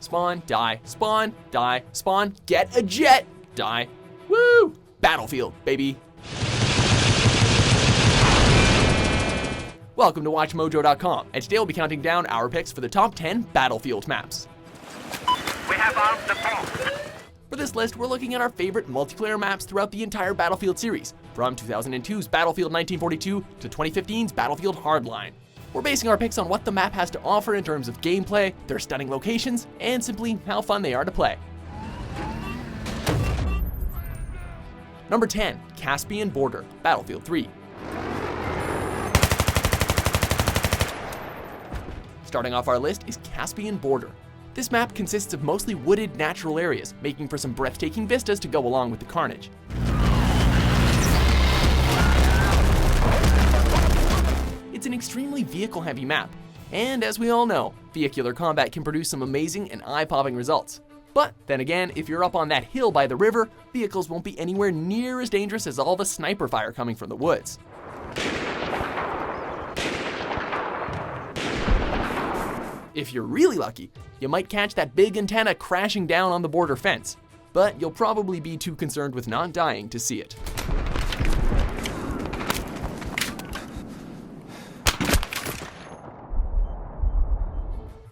Spawn, die, spawn, die, spawn, get a jet, die. Woo! Battlefield, baby. Welcome to WatchMojo.com, and today we'll be counting down our picks for the top 10 Battlefield maps. We have armed the bomb. For this list, we're looking at our favorite multiplayer maps throughout the entire Battlefield series, from 2002's Battlefield 1942 to 2015's Battlefield Hardline. We're basing our picks on what the map has to offer in terms of gameplay, their stunning locations, and simply how fun they are to play. Number 10, Caspian Border, Battlefield 3. Starting off our list is Caspian Border. This map consists of mostly wooded natural areas, making for some breathtaking vistas to go along with the carnage. It's an extremely vehicle-heavy map, and as we all know, vehicular combat can produce some amazing and eye-popping results. But then again, if you're up on that hill by the river, vehicles won't be anywhere near as dangerous as all the sniper fire coming from the woods. If you're really lucky, you might catch that big antenna crashing down on the border fence, but you'll probably be too concerned with not dying to see it.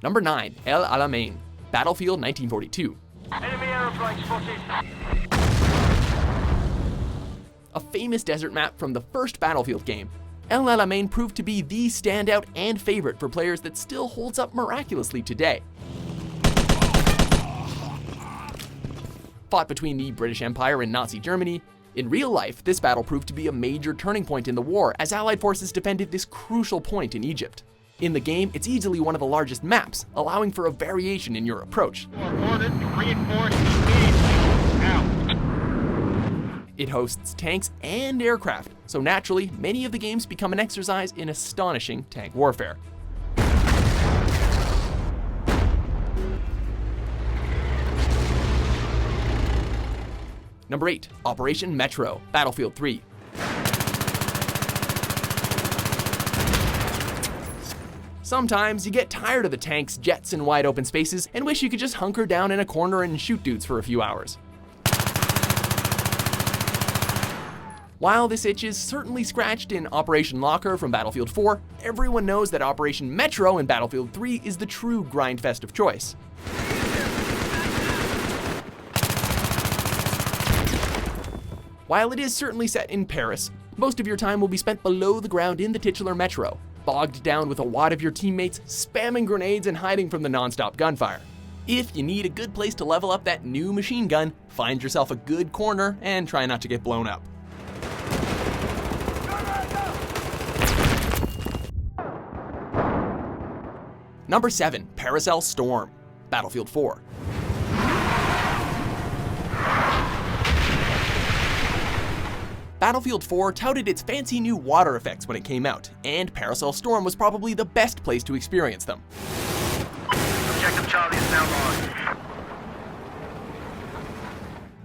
Number 9, El Alamein, Battlefield 1942. Enemy aeroplane spotted. A famous desert map from the first Battlefield game, El Alamein proved to be the standout and favorite for players that still holds up miraculously today. Fought between the British Empire and Nazi Germany, in real life, this battle proved to be a major turning point in the war as Allied forces defended this crucial point in Egypt. In the game, it's easily one of the largest maps, allowing for a variation in your approach. It hosts tanks and aircraft, so naturally, many of the games become an exercise in astonishing tank warfare. Number 8, Operation Metro, Battlefield 3. Sometimes you get tired of the tanks, jets, and wide open spaces and wish you could just hunker down in a corner and shoot dudes for a few hours. While this itch is certainly scratched in Operation Locker from Battlefield 4, everyone knows that Operation Metro in Battlefield 3 is the true grindfest of choice. While it is certainly set in Paris, most of your time will be spent below the ground in the titular Metro, bogged down with a wad of your teammates, spamming grenades and hiding from the non-stop gunfire. If you need a good place to level up that new machine gun, find yourself a good corner and try not to get blown up. Number 7, Paracel Storm, Battlefield 4. Battlefield 4 touted its fancy new water effects when it came out, and Paracel Storm was probably the best place to experience them. Objective Charlie is now lost.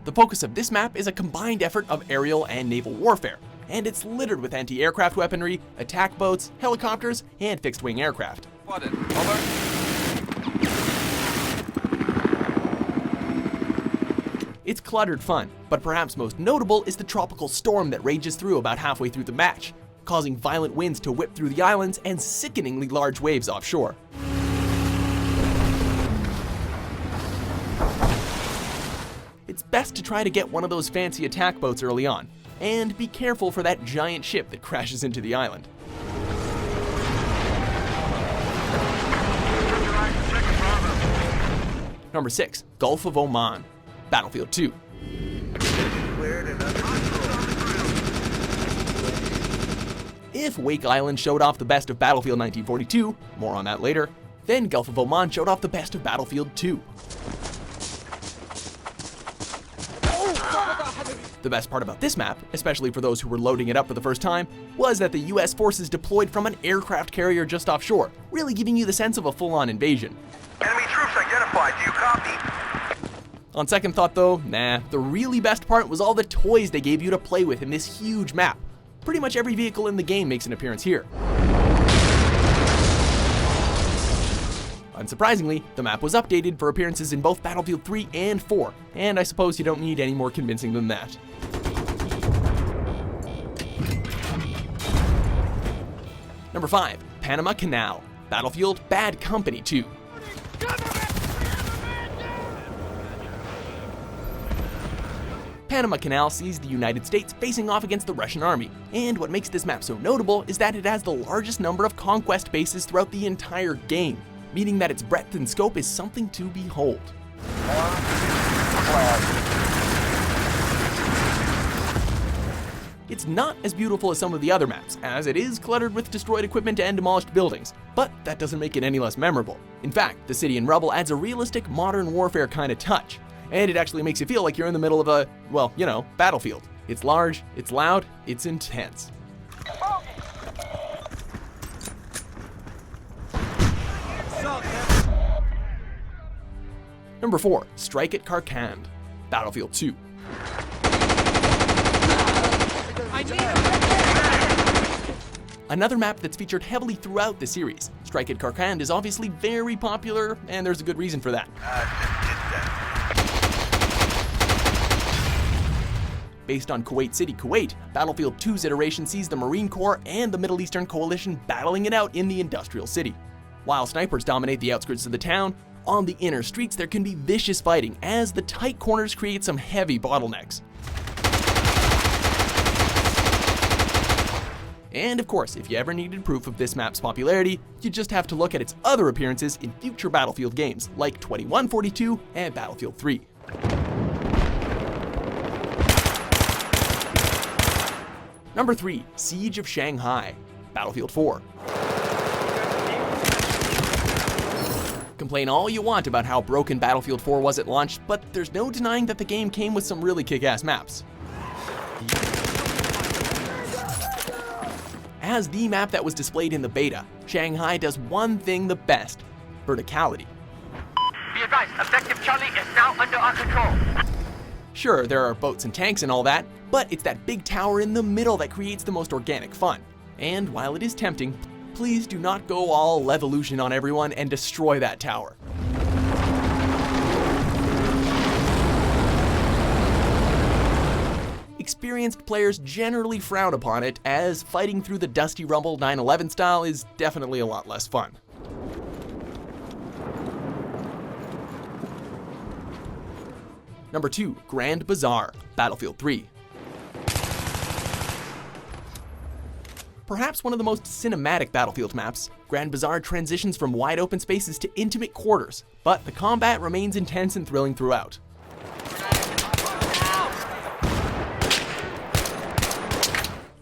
The focus of this map is a combined effort of aerial and naval warfare, and it's littered with anti-aircraft weaponry, attack boats, helicopters, and fixed-wing aircraft. Spotted. Over. It's cluttered fun, but perhaps most notable is the tropical storm that rages through about halfway through the match, causing violent winds to whip through the islands and sickeningly large waves offshore. It's best to try to get one of those fancy attack boats early on, and be careful for that giant ship that crashes into the island. Number 6, Gulf of Oman, Battlefield 2. If Wake Island showed off the best of Battlefield 1942, more on that later, then Gulf of Oman showed off the best of Battlefield 2. The best part about this map, especially for those who were loading it up for the first time, was that the US forces deployed from an aircraft carrier just offshore, really giving you the sense of a full-on invasion. Enemy troops identified. Do you copy? On second thought though, nah, the really best part was all the toys they gave you to play with in this huge map. Pretty much every vehicle in the game makes an appearance here. Unsurprisingly, the map was updated for appearances in both Battlefield 3 and 4, and I suppose you don't need any more convincing than that. Number 5, Panama Canal, Battlefield Bad Company 2. Panama Canal sees the United States facing off against the Russian army, and what makes this map so notable is that it has the largest number of conquest bases throughout the entire game, meaning that its breadth and scope is something to behold. It's not as beautiful as some of the other maps, as it is cluttered with destroyed equipment and demolished buildings, but that doesn't make it any less memorable. In fact, the city in rubble adds a realistic modern warfare kind of touch, and it actually makes you feel like you're in the middle of a, well, you know, battlefield. It's large, it's loud, it's intense. Number 4, Strike at Karkand, Battlefield 2. Another map that's featured heavily throughout the series. Strike at Karkand is obviously very popular, and there's a good reason for that. Based on Kuwait City, Kuwait, Battlefield 2's iteration sees the Marine Corps and the Middle Eastern Coalition battling it out in the industrial city. While snipers dominate the outskirts of the town, on the inner streets there can be vicious fighting as the tight corners create some heavy bottlenecks. And of course, if you ever needed proof of this map's popularity, you just have to look at its other appearances in future Battlefield games like 2142 and Battlefield 3. Number 3, Siege of Shanghai, Battlefield 4. Complain all you want about how broken Battlefield 4 was at launch, but there's no denying that the game came with some really kick-ass maps. As the map that was displayed in the beta, Shanghai does one thing the best: verticality. Be advised, objective Charlie is now under our control. Sure, there are boats and tanks and all that, but it's that big tower in the middle that creates the most organic fun. And while it is tempting, please do not go all Levolution on everyone and destroy that tower. Experienced players generally frown upon it, as fighting through the dusty rumble 9/11 style is definitely a lot less fun. Number 2, Grand Bazaar, Battlefield 3. Perhaps one of the most cinematic Battlefield maps, Grand Bazaar transitions from wide open spaces to intimate quarters, but the combat remains intense and thrilling throughout.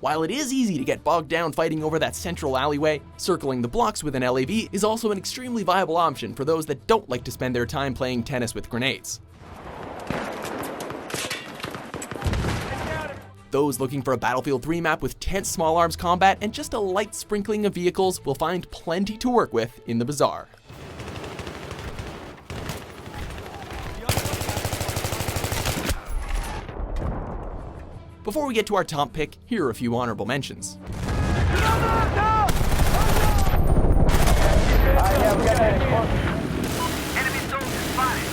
While it is easy to get bogged down fighting over that central alleyway, circling the blocks with an LAV is also an extremely viable option for those that don't like to spend their time playing tennis with grenades. Those looking for a Battlefield 3 map with tense small arms combat and just a light sprinkling of vehicles will find plenty to work with in the Bazaar. Before we get to our top pick, here are a few honorable mentions. Enemy soldiers spotted.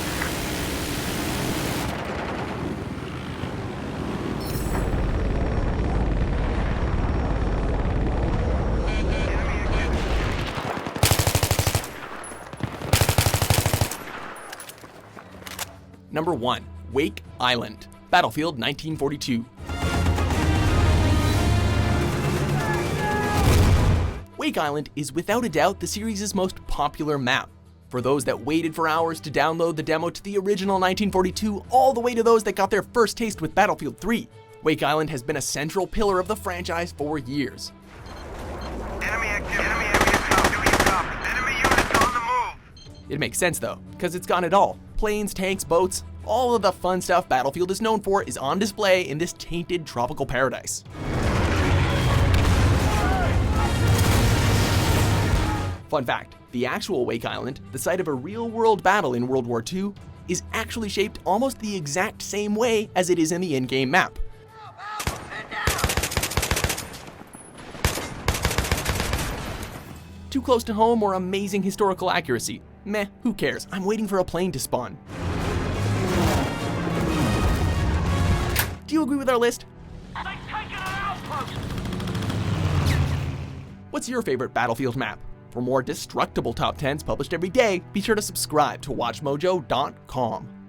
Number 1, Wake Island, Battlefield 1942. Wake Island is without a doubt the series' most popular map. For those that waited for hours to download the demo to the original 1942, all the way to those that got their first taste with Battlefield 3, Wake Island has been a central pillar of the franchise for years. Enemy activity. Enemy units on the move. It makes sense though, because it's got it all. Planes, tanks, boats, all of the fun stuff Battlefield is known for is on display in this tainted tropical paradise. Fun fact, the actual Wake Island, the site of a real-world battle in World War II, is actually shaped almost the exact same way as it is in the in-game map. Too close to home or amazing historical accuracy, Meh, who cares? I'm waiting for a plane to spawn. Do you agree with our list? They've taken our outpost! What's your favorite Battlefield map? For more destructible top 10s published every day, be sure to subscribe to WatchMojo.com.